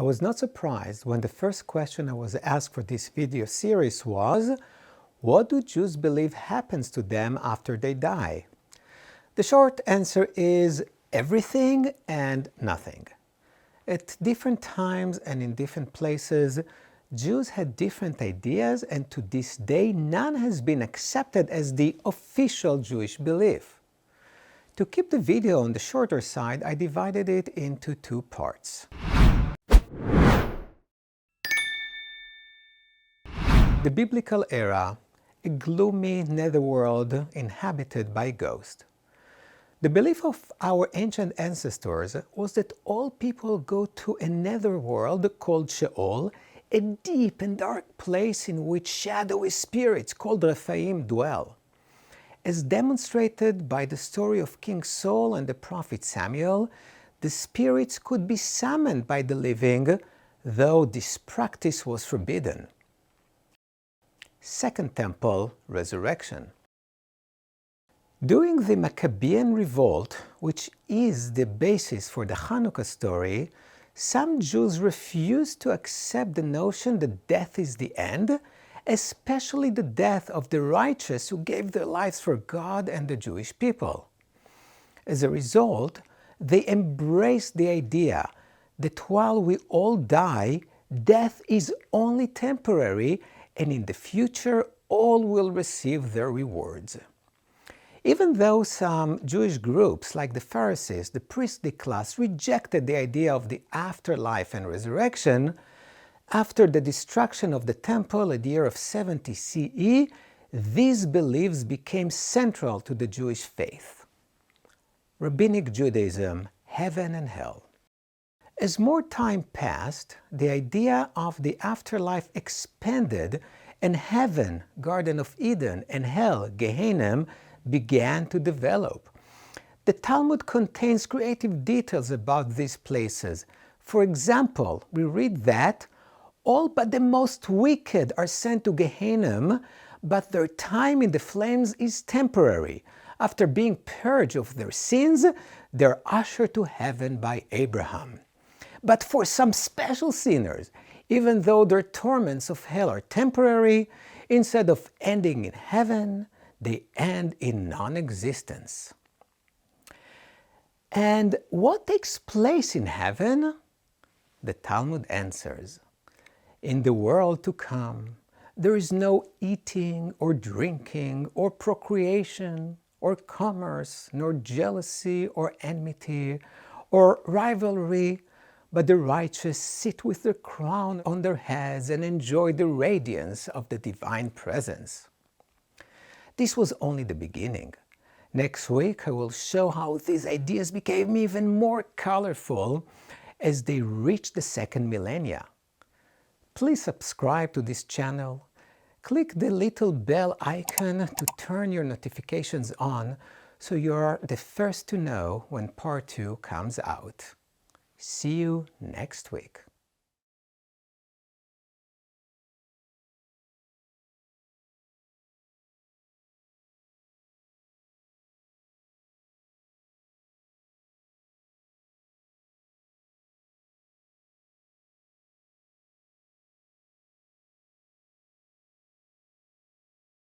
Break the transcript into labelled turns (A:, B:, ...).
A: I was not surprised when the first question I was asked for this video series was, what do Jews believe happens to them after they die? The short answer is everything and nothing. At different times and in different places, Jews had different ideas, and to this day none has been accepted as the official Jewish belief. To keep the video on the shorter side, I divided it into two parts. The biblical era, a gloomy netherworld inhabited by ghosts. The belief of our ancient ancestors was that all people go to a netherworld called Sheol, a deep and dark place in which shadowy spirits called Rephaim dwell. As demonstrated by the story of King Saul and the prophet Samuel, the spirits could be summoned by the living, though this practice was forbidden. Second Temple Resurrection. During the Maccabean revolt, which is the basis for the Hanukkah story, some Jews refused to accept the notion that death is the end, especially the death of the righteous who gave their lives for God and the Jewish people. As a result, they embraced the idea that while we all die, death is only temporary, and in the future all will receive their rewards. Even though some Jewish groups like the Pharisees, the priestly class, rejected the idea of the afterlife and resurrection, after the destruction of the temple at the year of 70 CE, these beliefs became central to the Jewish faith. Rabbinic Judaism, heaven and hell. As more time passed, the idea of the afterlife expanded, and heaven, Garden of Eden, and hell, Gehenna, began to develop. The Talmud contains creative details about these places. For example, we read that all but the most wicked are sent to Gehenna, but their time in the flames is temporary. After being purged of their sins, they are ushered to heaven by Abraham. But for some special sinners, even though their torments of hell are temporary, instead of ending in heaven, they end in non-existence. And what takes place in heaven? The Talmud answers, in the world to come, there is no eating or drinking or procreation or commerce, nor jealousy or enmity or rivalry, but the righteous sit with the crown on their heads and enjoy the radiance of the divine presence. This was only the beginning. Next week, I will show how these ideas became even more colorful as they reached the second millennia. Please subscribe to this channel. Click the little bell icon to turn your notifications on so you are the first to know when part 2 comes out. See you next week.